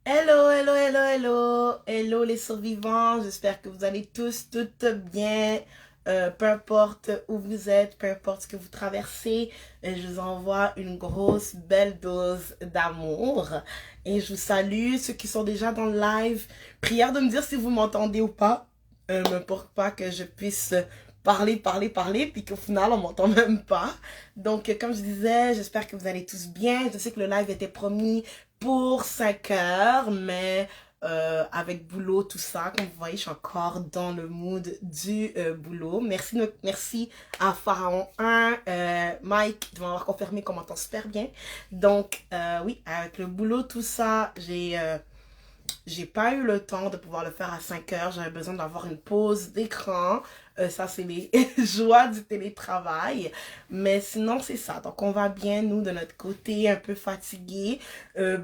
Hello, hello, hello, hello, hello les survivants, j'espère que vous allez tous, toutes bien, peu importe où vous êtes, peu importe ce que vous traversez, je vous envoie une grosse, belle dose d'amour et je vous salue, ceux qui sont déjà dans le live, prière de me dire si vous m'entendez ou pas, pour pas que je puisse parler, puis qu'au final on m'entend même pas. Donc, comme je disais, j'espère que vous allez tous bien, je sais que le live était promis pour 5 heures, mais avec boulot, tout ça, comme vous voyez, je suis encore dans le mood du boulot. Merci à Pharaon 1, Mike, de m'avoir confirmé qu'on m'entend super bien. Donc, oui, avec le boulot, tout ça, j'ai pas eu le temps de pouvoir le faire à 5 heures. J'avais besoin d'avoir une pause d'écran. Ça, c'est les joies du télétravail. Mais sinon, c'est ça. Donc, on va bien, nous, de notre côté, un peu fatigués.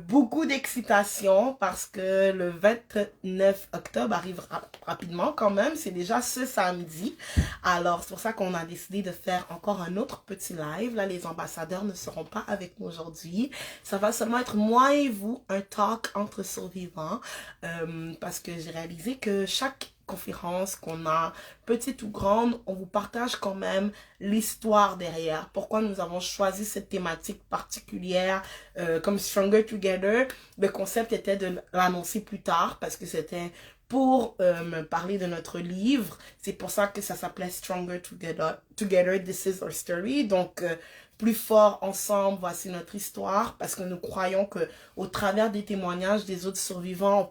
Beaucoup d'excitation parce que le 29 octobre arrive rapidement quand même. C'est déjà ce samedi. Alors, c'est pour ça qu'on a décidé de faire encore un autre petit live. Là, les ambassadeurs ne seront pas avec nous aujourd'hui. Ça va seulement être moi et vous, un talk entre survivants. Parce que j'ai réalisé que chaque conférence qu'on a, petite ou grande, on vous partage quand même l'histoire derrière. Pourquoi nous avons choisi cette thématique particulière comme Stronger Together. Le concept était de l'annoncer plus tard parce que c'était pour me parler de notre livre. C'est pour ça que ça s'appelait Stronger Together. Together, This is Our Story. Donc, plus fort ensemble, voici notre histoire, parce que nous croyons que au travers des témoignages des autres survivants,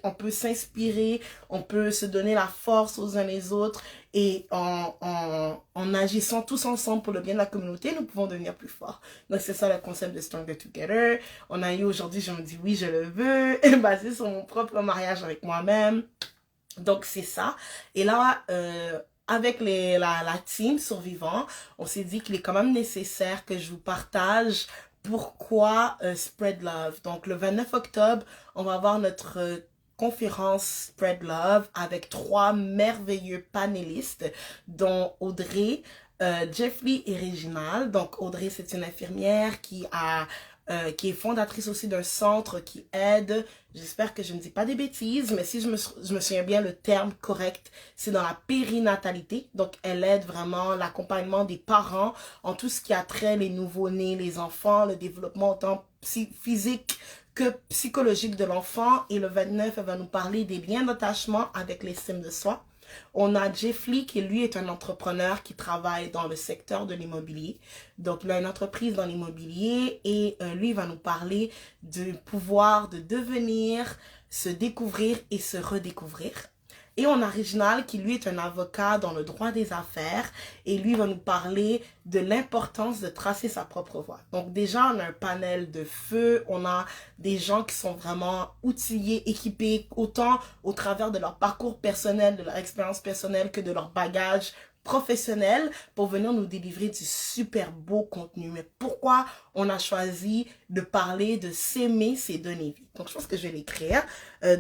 on peut s'inspirer, on peut se donner la force aux uns les autres, et en agissant tous ensemble pour le bien de la communauté, nous pouvons devenir plus forts. Donc c'est ça le concept de Stronger Together. On a eu aujourd'hui, je me dis oui, je le veux, basé sur mon propre mariage avec moi-même. Donc c'est ça. Et là, avec la team survivant, on s'est dit qu'il est quand même nécessaire que je vous partage pourquoi Spread Love. Donc le 29 octobre, on va avoir notre conférence Spread Love avec trois merveilleux panélistes, dont Audrey, Jeffrey et Réginald. Donc Audrey, c'est une infirmière qui est fondatrice aussi d'un centre qui aide, j'espère que je ne dis pas des bêtises, mais si je me souviens bien, le terme correct, c'est dans la périnatalité. Donc, elle aide vraiment l'accompagnement des parents en tout ce qui a trait les nouveau-nés, les enfants, le développement autant physique que psychologique de l'enfant. Et le 29, elle va nous parler des liens d'attachement avec l'estime de soi. On a Jeffrey qui lui est un entrepreneur qui travaille dans le secteur de l'immobilier. Donc il a une entreprise dans l'immobilier et lui va nous parler du pouvoir de devenir, se découvrir et se redécouvrir. Et on a Réginald qui lui est un avocat dans le droit des affaires et lui va nous parler de l'importance de tracer sa propre voie. Donc déjà on a un panel de feu, on a des gens qui sont vraiment outillés, équipés, autant au travers de leur parcours personnel, de leur expérience personnelle que de leur bagage professionnel pour venir nous délivrer du super beau contenu. Mais pourquoi on a choisi de parler de s'aimer, c'est donner vie? Donc je pense que je vais l'écrire.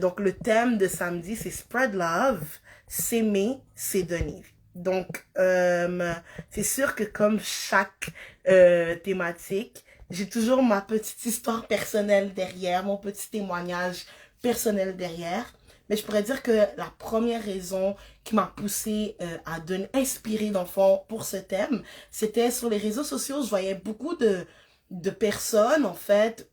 Donc le thème de samedi, c'est Spread Love, s'aimer, c'est donner vie. Donc c'est sûr que comme chaque thématique, j'ai toujours ma petite histoire personnelle derrière, mon petit témoignage personnel derrière. Mais je pourrais dire que la première raison qui m'a poussée à donner, inspirée d'enfant pour ce thème, c'était sur les réseaux sociaux. Je voyais beaucoup de personnes, en fait,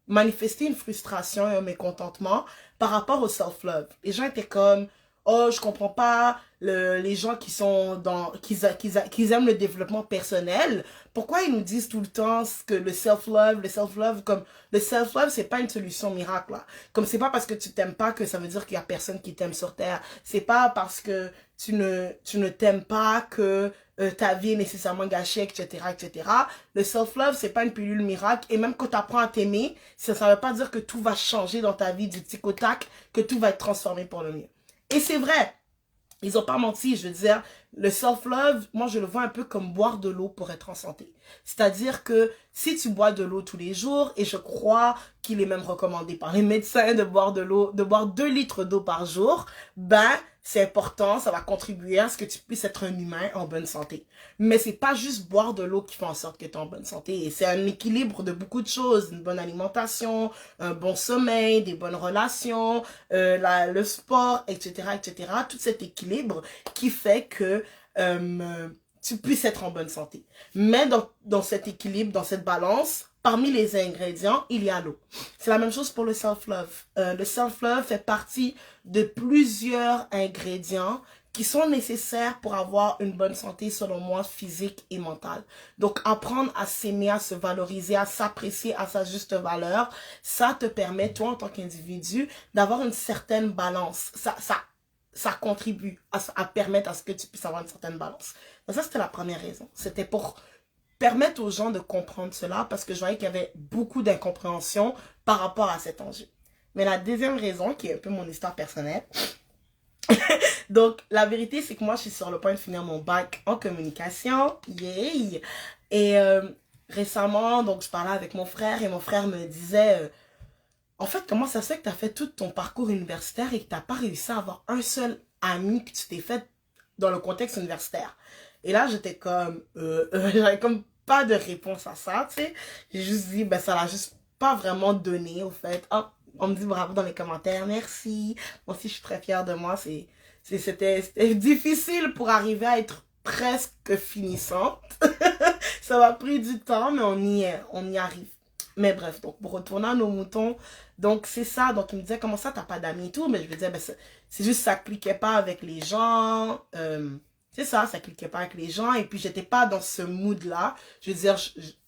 manifester une frustration et un mécontentement par rapport au self-love. Les gens étaient comme, oh, je comprends pas les gens qui sont qui aiment le développement personnel. Pourquoi ils nous disent tout le temps que comme le self-love, c'est pas une solution miracle, là. Comme c'est pas parce que tu t'aimes pas que ça veut dire qu'il y a personne qui t'aime sur terre. C'est pas parce que tu ne t'aimes pas que ta vie est nécessairement gâchée, etc., etc. Le self-love, c'est pas une pilule miracle. Et même quand tu apprends à t'aimer, ça veut pas dire que tout va changer dans ta vie du tic au tac, que tout va être transformé pour le mieux. Et c'est vrai, ils ont pas menti, je veux dire, le self-love, moi je le vois un peu comme boire de l'eau pour être en santé. C'est-à-dire que si tu bois de l'eau tous les jours, et je crois qu'il est même recommandé par les médecins de boire de l'eau, de boire 2 litres d'eau par jour, ben c'est important, ça va contribuer à ce que tu puisses être un humain en bonne santé. Mais c'est pas juste boire de l'eau qui fait en sorte que tu es en bonne santé. Et c'est un équilibre de beaucoup de choses. Une bonne alimentation, un bon sommeil, des bonnes relations, le sport, etc., etc. Tout cet équilibre qui fait que tu puisses être en bonne santé. Mais dans cet équilibre, dans cette balance, parmi les ingrédients, il y a l'eau. C'est la même chose pour le self-love. Le self-love fait partie de plusieurs ingrédients qui sont nécessaires pour avoir une bonne santé, selon moi, physique et mentale. Donc, apprendre à s'aimer, à se valoriser, à s'apprécier à sa juste valeur, ça te permet, toi, en tant qu'individu, d'avoir une certaine balance. Ça contribue à permettre à ce que tu puisses avoir une certaine balance. Donc ça, c'était la première raison. C'était pour permettre aux gens de comprendre cela parce que je voyais qu'il y avait beaucoup d'incompréhension par rapport à cet enjeu. Mais la deuxième raison, qui est un peu mon histoire personnelle, donc la vérité, c'est que moi, je suis sur le point de finir mon bac en communication. Yay! Et récemment, donc je parlais avec mon frère et mon frère me disait... en fait, comment ça se fait que tu as fait tout ton parcours universitaire et que tu n'as pas réussi à avoir un seul ami que tu t'es fait dans le contexte universitaire? Et là, j'étais comme... j'avais comme pas de réponse à ça, tu sais. J'ai juste dit, ben ça l'a juste pas vraiment donné, au fait. Oh, on me dit bravo dans les commentaires, merci. Moi aussi, je suis très fière de moi. C'était difficile pour arriver à être presque finissante. Ça m'a pris du temps, mais on y arrive. Mais bref, donc pour retourner à nos moutons, donc c'est ça, donc il me disait comment ça t'as pas d'amis et tout, mais je lui disais ben c'est juste ça cliquait pas avec les gens, c'est ça cliquait pas avec les gens et puis j'étais pas dans ce mood là, je veux dire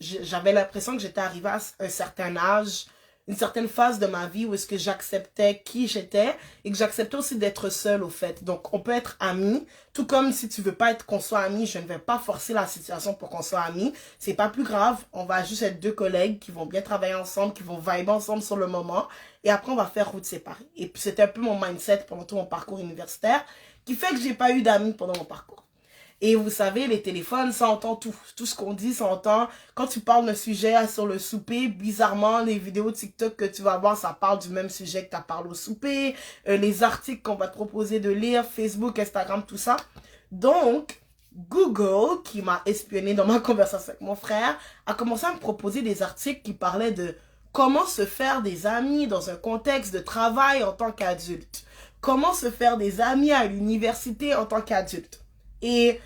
j'avais l'impression que j'étais arrivée à un certain âge, une certaine phase de ma vie où est-ce que j'acceptais qui j'étais et que j'acceptais aussi d'être seule au fait. Donc on peut être amis, tout comme si tu veux pas être qu'on soit amis, je ne vais pas forcer la situation pour qu'on soit amis. C'est pas plus grave, on va juste être 2 collègues qui vont bien travailler ensemble, qui vont vibrer ensemble sur le moment et après on va faire route séparée. Et puis c'était un peu mon mindset pendant tout mon parcours universitaire qui fait que j'ai pas eu d'amis pendant mon parcours. Et vous savez, les téléphones, ça entend tout. Tout ce qu'on dit, ça entend. Quand tu parles d'un sujet sur le souper, bizarrement, les vidéos TikTok que tu vas voir, ça parle du même sujet que tu as parlé au souper. Les articles qu'on va te proposer de lire, Facebook, Instagram, tout ça. Donc, Google, qui m'a espionné dans ma conversation avec mon frère, a commencé à me proposer des articles qui parlaient de comment se faire des amis dans un contexte de travail en tant qu'adulte. Comment se faire des amis à l'université en tant qu'adulte. Et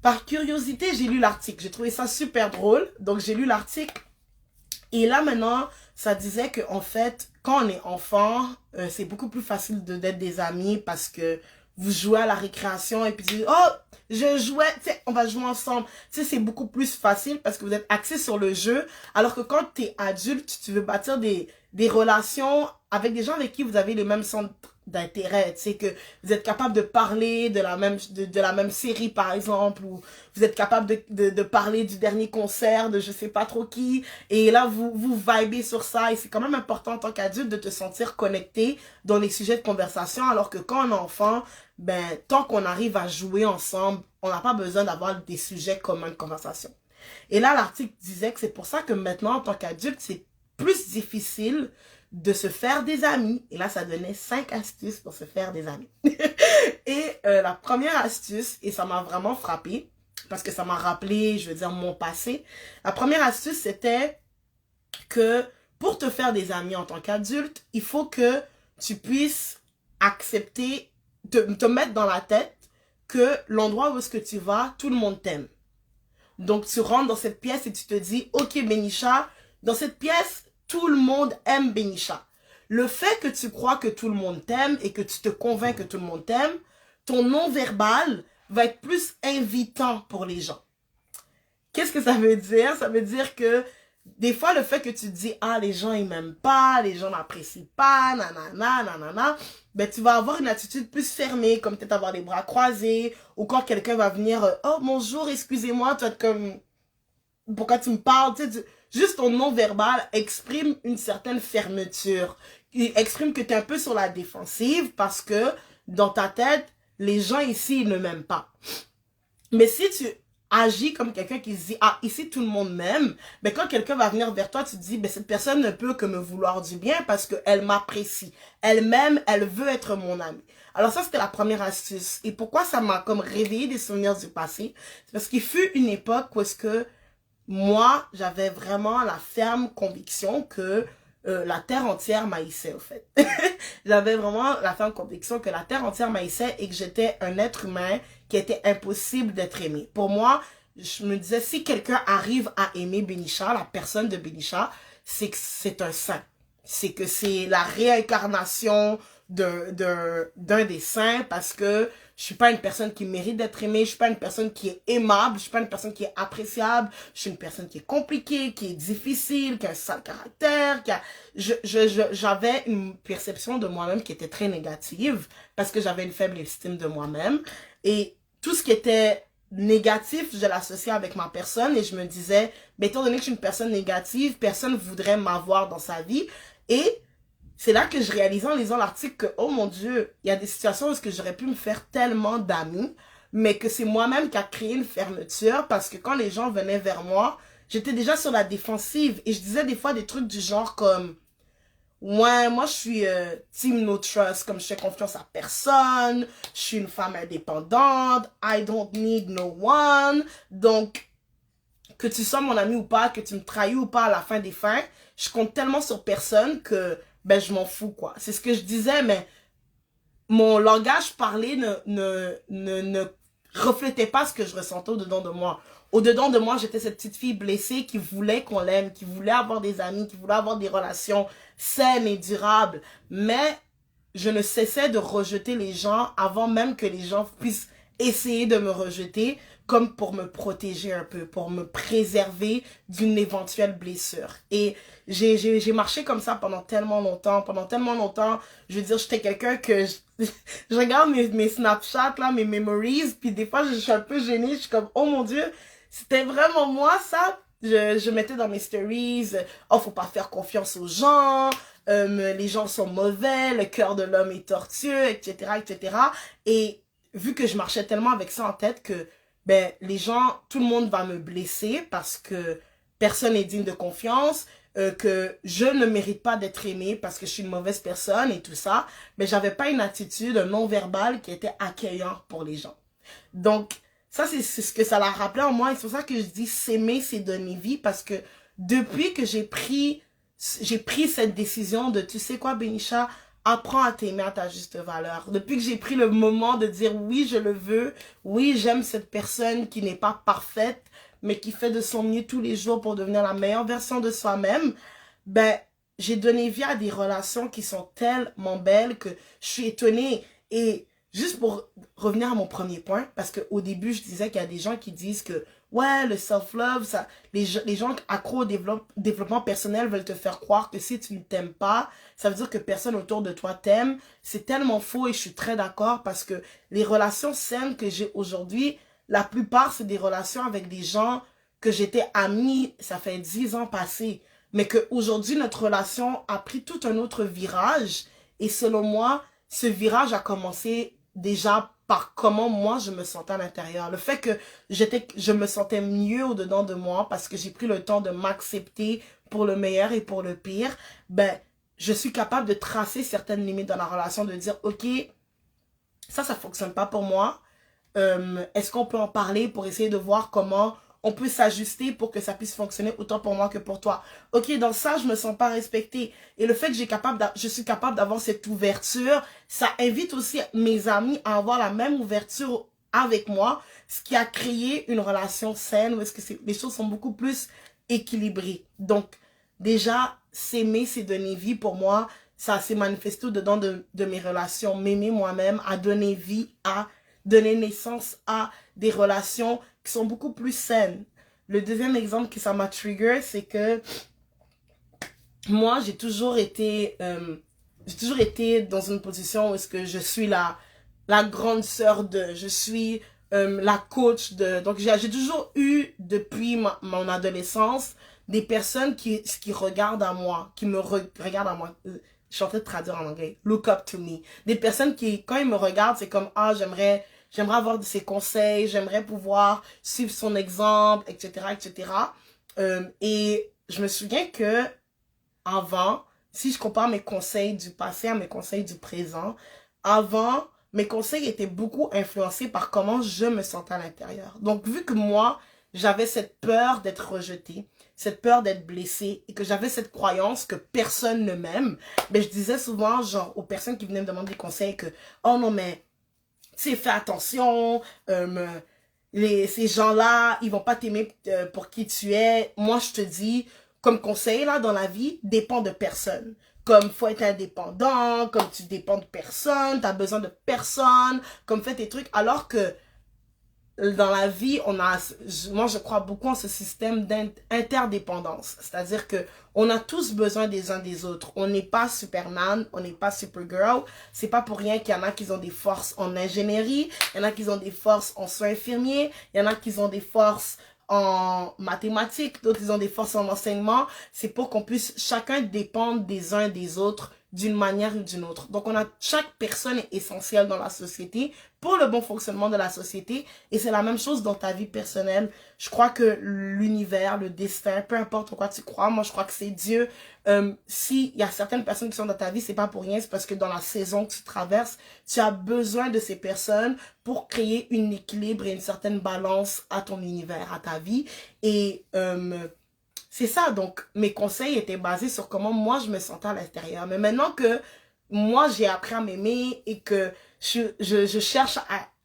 par curiosité, j'ai lu l'article. J'ai trouvé ça super drôle. Donc, j'ai lu l'article. Et là, maintenant, ça disait que en fait, quand on est enfant, c'est beaucoup plus facile d'être des amis parce que vous jouez à la récréation et puis tu dis, oh, je jouais, tu sais, on va jouer ensemble. Tu sais, c'est beaucoup plus facile parce que vous êtes axé sur le jeu. Alors que quand tu es adulte, tu veux bâtir des relations avec des gens avec qui vous avez les mêmes centres d'intérêt, tu sais, que vous êtes capable de parler de la même série par exemple, ou vous êtes capable de parler du dernier concert de je sais pas trop qui, et là vous vibez sur ça, et c'est quand même important en tant qu'adulte de te sentir connecté dans les sujets de conversation, alors que quand on est enfant, ben tant qu'on arrive à jouer ensemble, on n'a pas besoin d'avoir des sujets communs de conversation. Et là l'article disait que c'est pour ça que maintenant en tant qu'adulte, c'est plus difficile de se faire des amis. Et là, ça donnait 5 astuces pour se faire des amis. Et la première astuce, et ça m'a vraiment frappée, parce que ça m'a rappelé, je veux dire, mon passé. La première astuce, c'était que pour te faire des amis en tant qu'adulte, il faut que tu puisses accepter, te mettre dans la tête que l'endroit où est-ce que tu vas, tout le monde t'aime. Donc, tu rentres dans cette pièce et tu te dis, ok, Benisha, dans cette pièce, tout le monde aime Benisha. Le fait que tu crois que tout le monde t'aime et que tu te convaincs que tout le monde t'aime, ton non-verbal va être plus invitant pour les gens. Qu'est-ce que ça veut dire? Ça veut dire que des fois, le fait que tu te dis, ah, les gens, ils m'aiment pas, les gens n'apprécient pas, nanana, nanana, ben, tu vas avoir une attitude plus fermée, comme peut-être avoir les bras croisés, ou quand quelqu'un va venir, oh, bonjour, excusez-moi, tu vas être comme, pourquoi tu me parles, tu sais, juste ton non-verbal exprime une certaine fermeture. Il exprime que tu es un peu sur la défensive parce que dans ta tête, les gens ici, ils ne m'aiment pas. Mais si tu agis comme quelqu'un qui se dit, ah, ici tout le monde m'aime, ben quand quelqu'un va venir vers toi, tu te dis, ben cette personne ne peut que me vouloir du bien parce qu'elle m'apprécie. Elle m'aime, elle veut être mon amie. Alors ça, c'était la première astuce. Et pourquoi ça m'a comme réveillé des souvenirs du passé? C'est parce qu'il fut une époque où est-ce que moi, j'avais vraiment la ferme conviction que la terre entière m'haïssait, au fait. J'avais vraiment la ferme conviction que la terre entière m'haïssait et que j'étais un être humain qui était impossible d'être aimé. Pour moi, je me disais, si quelqu'un arrive à aimer Benisha, la personne de Benisha, c'est que c'est un saint. C'est que c'est la réincarnation d'un des saints parce que je suis pas une personne qui mérite d'être aimée, je suis pas une personne qui est aimable, je suis pas une personne qui est appréciable, je suis une personne qui est compliquée, qui est difficile, qui a un sale caractère, j'avais une perception de moi-même qui était très négative parce que j'avais une faible estime de moi-même et tout ce qui était négatif, je l'associais avec ma personne et je me disais, mais étant donné que je suis une personne négative, personne voudrait m'avoir dans sa vie et c'est là que je réalisais en lisant l'article que, oh mon Dieu, il y a des situations où j'aurais pu me faire tellement d'amis, mais que c'est moi-même qui a créé une fermeture parce que quand les gens venaient vers moi, j'étais déjà sur la défensive et je disais des fois des trucs du genre comme, ouais, moi je suis team no trust, comme je fais confiance à personne, je suis une femme indépendante, I don't need no one, donc que tu sois mon ami ou pas, que tu me trahis ou pas à la fin des fins, je compte tellement sur personne que ben je m'en fous quoi. C'est ce que je disais, mais mon langage parlé ne reflétait pas ce que je ressentais au-dedans de moi. Au-dedans de moi, j'étais cette petite fille blessée qui voulait qu'on l'aime, qui voulait avoir des amis, qui voulait avoir des relations saines et durables. Mais je ne cessais de rejeter les gens avant même que les gens puissent essayer de me rejeter, comme pour me protéger un peu, pour me préserver d'une éventuelle blessure. Et j'ai marché comme ça pendant tellement longtemps. Pendant tellement longtemps, je veux dire, j'étais quelqu'un que je regarde mes Snapchat, là, mes memories, puis des fois, je suis un peu gênée. Je suis comme, oh mon Dieu, c'était vraiment moi, ça? Je mettais dans mes stories, oh, faut pas faire confiance aux gens, les gens sont mauvais, le cœur de l'homme est tortueux, etc., etc. Et vu que je marchais tellement avec ça en tête que, ben, les gens, tout le monde va me blesser parce que personne n'est digne de confiance, que je ne mérite pas d'être aimée parce que je suis une mauvaise personne et tout ça, mais j'avais pas une attitude non-verbale qui était accueillante pour les gens. Donc, ça, c'est ce que ça l'a rappelé en moi et c'est pour ça que je dis s'aimer, c'est donner vie parce que depuis que j'ai pris cette décision de, tu sais quoi, Benisha, apprends à t'aimer à ta juste valeur. Depuis que j'ai pris le moment de dire oui, je le veux, oui, j'aime cette personne qui n'est pas parfaite, mais qui fait de son mieux tous les jours pour devenir la meilleure version de soi-même, ben, j'ai donné vie à des relations qui sont tellement belles que je suis étonnée. Et juste pour revenir à mon premier point, parce qu'au début, je disais qu'il y a des gens qui disent que, ouais, le self-love, ça, les gens accros au développement personnel veulent te faire croire que si tu ne t'aimes pas, ça veut dire que personne autour de toi t'aime. C'est tellement faux et je suis très d'accord parce que les relations saines que j'ai aujourd'hui, la plupart, c'est des relations avec des gens que j'étais amie, ça fait 10 ans passés, mais qu'aujourd'hui, notre relation a pris tout un autre virage. Et selon moi, ce virage a commencé déjà par comment moi je me sentais à l'intérieur. Le fait que je me sentais mieux au-dedans de moi parce que j'ai pris le temps de m'accepter pour le meilleur et pour le pire, ben, je suis capable de tracer certaines limites dans la relation, de dire, ok, ça fonctionne pas pour moi. Est-ce qu'on peut en parler pour essayer de voir comment on peut s'ajuster pour que ça puisse fonctionner autant pour moi que pour toi. Ok, dans ça, je me sens pas respectée. Et le fait que je suis capable d'avoir cette ouverture, ça invite aussi mes amis à avoir la même ouverture avec moi, ce qui a créé une relation saine où est-ce que les choses sont beaucoup plus équilibrées. Donc, déjà, s'aimer, c'est donner vie pour moi. Ça s'est manifesté au-dedans de mes relations. M'aimer moi-même, à donner vie, à donner naissance à des relations qui sont beaucoup plus saines. Le deuxième exemple que ça m'a trigger, c'est que moi, j'ai toujours été dans une position où est-ce que je suis la grande sœur de, je suis la coach de, donc j'ai toujours eu depuis mon adolescence des personnes qui regardent à moi, qui me regardent à moi. Je suis en train de traduire en anglais. Look up to me. Des personnes qui, quand ils me regardent, c'est comme, ah, j'aimerais j'aimerais avoir de ses conseils, j'aimerais pouvoir suivre son exemple, etc., etc. Et je me souviens que avant, si je compare mes conseils du passé à mes conseils du présent, avant, mes conseils étaient beaucoup influencés par comment je me sentais à l'intérieur. Donc, vu que moi, j'avais cette peur d'être rejetée, cette peur d'être blessée, et que j'avais cette croyance que personne ne m'aime, ben, je disais souvent, genre, aux personnes qui venaient me demander des conseils que, oh non, mais, tu sais, fais attention, ces gens-là, ils vont pas t'aimer pour qui tu es. Moi, je te dis, comme conseil, là, dans la vie, dépend de personne. Comme faut être indépendant, comme tu dépends de personne, t'as besoin de personne, comme fais tes trucs. Alors que dans la vie, moi je crois beaucoup en ce système d'interdépendance. C'est-à-dire que on a tous besoin des uns des autres. On n'est pas Superman, on n'est pas Supergirl. C'est pas pour rien qu'il y en a qui ont des forces en ingénierie, il y en a qui ont des forces en soins infirmiers, il y en a qui ont des forces en mathématiques, d'autres ils ont des forces en enseignement. C'est pour qu'on puisse chacun dépendre des uns des autres d'une manière ou d'une autre. Donc chaque personne est essentielle dans la société pour le bon fonctionnement de la société, et c'est la même chose dans ta vie personnelle. Je crois que l'univers, le destin, peu importe en quoi tu crois, moi je crois que c'est Dieu. S'il y a certaines personnes qui sont dans ta vie, c'est pas pour rien, c'est parce que dans la saison que tu traverses, tu as besoin de ces personnes pour créer un équilibre et une certaine balance à ton univers, à ta vie. Et c'est ça, donc mes conseils étaient basés sur comment moi je me sentais à l'intérieur. Mais maintenant que moi j'ai appris à m'aimer et que je cherche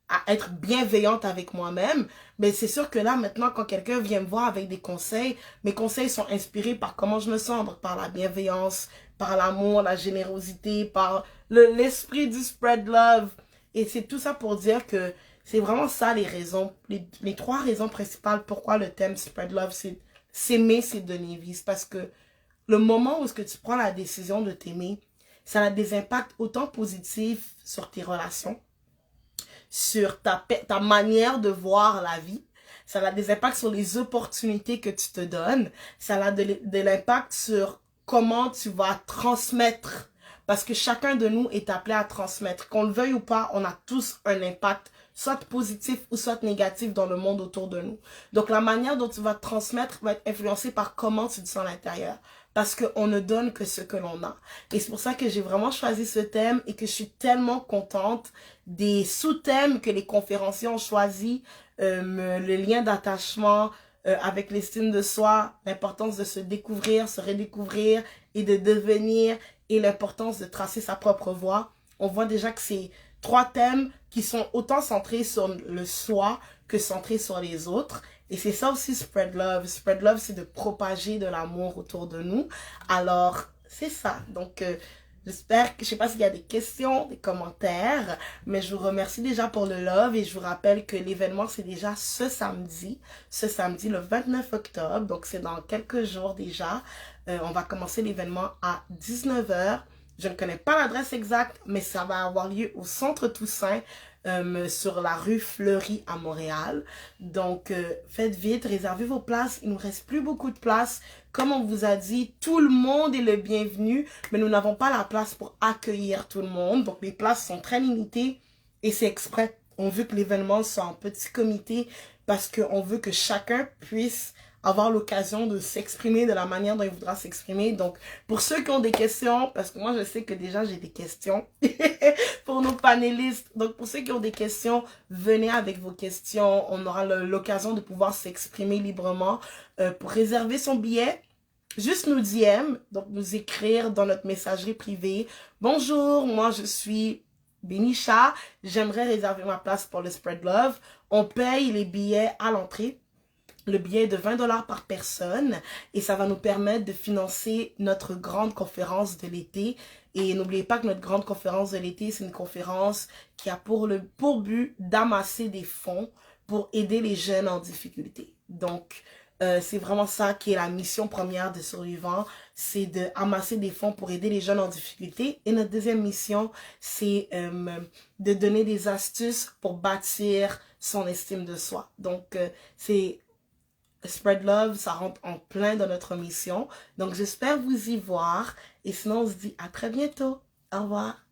à être bienveillante avec moi-même, mais c'est sûr que là maintenant quand quelqu'un vient me voir avec des conseils, mes conseils sont inspirés par comment je me sens, donc par la bienveillance, par l'amour, la générosité, par l'esprit du spread love. Et c'est tout ça pour dire que c'est vraiment ça les raisons, les trois raisons principales pourquoi le thème spread love, c'est s'aimer, c'est donner vie. Parce que le moment où est-ce que tu prends la décision de t'aimer, ça a des impacts autant positifs sur tes relations, sur ta manière de voir la vie. Ça a des impacts sur les opportunités que tu te donnes. Ça a de l'impact sur comment tu vas transmettre. Parce que chacun de nous est appelé à transmettre. Qu'on le veuille ou pas, on a tous un impact, soit positif ou soit négatif dans le monde autour de nous. Donc la manière dont tu vas transmettre va être influencée par comment tu te sens à l'intérieur. Parce qu'on ne donne que ce que l'on a. Et c'est pour ça que j'ai vraiment choisi ce thème et que je suis tellement contente des sous-thèmes que les conférenciers ont choisis. Le lien d'attachement avec l'estime de soi, l'importance de se découvrir, se redécouvrir et de devenir, et l'importance de tracer sa propre voie. On voit déjà que c'est trois thèmes qui sont autant centrés sur le soi que centrés sur les autres. Et c'est ça aussi Spread Love. Spread Love, c'est de propager de l'amour autour de nous. Alors, c'est ça. Donc, j'espère que, je sais pas s'il y a des questions, des commentaires, mais je vous remercie déjà pour le love et je vous rappelle que l'événement, c'est déjà ce samedi le 29 octobre. Donc, c'est dans quelques jours déjà. On va commencer l'événement à 19 h. Je ne connais pas l'adresse exacte, mais ça va avoir lieu au Centre Toussaint, sur la rue Fleury à Montréal. Donc, faites vite, réservez vos places. Il ne nous reste plus beaucoup de places. Comme on vous a dit, tout le monde est le bienvenu, mais nous n'avons pas la place pour accueillir tout le monde. Donc, les places sont très limitées et c'est exprès. On veut que l'événement soit en petit comité parce qu'on veut que chacun puisse avoir l'occasion de s'exprimer de la manière dont il voudra s'exprimer. Donc, pour ceux qui ont des questions, parce que moi, je sais que déjà, j'ai des questions pour nos panélistes. Donc, pour ceux qui ont des questions, venez avec vos questions. On aura l'occasion de pouvoir s'exprimer librement. Pour réserver son billet, juste nous DM, donc nous écrire dans notre messagerie privée. Bonjour, moi, je suis Benisha. J'aimerais réserver ma place pour le Spread Love. On paye les billets à l'entrée. Le billet est de 20 $ par personne et ça va nous permettre de financer notre grande conférence de l'été. Et n'oubliez pas que notre grande conférence de l'été, c'est une conférence qui a pour but d'amasser des fonds pour aider les jeunes en difficulté. Donc, c'est vraiment ça qui est la mission première de Survivant, c'est de amasser des fonds pour aider les jeunes en difficulté. Et notre deuxième mission, c'est de donner des astuces pour bâtir son estime de soi. Donc, c'est Spread Love, ça rentre en plein dans notre mission. Donc, j'espère vous y voir. Et sinon, on se dit à très bientôt. Au revoir.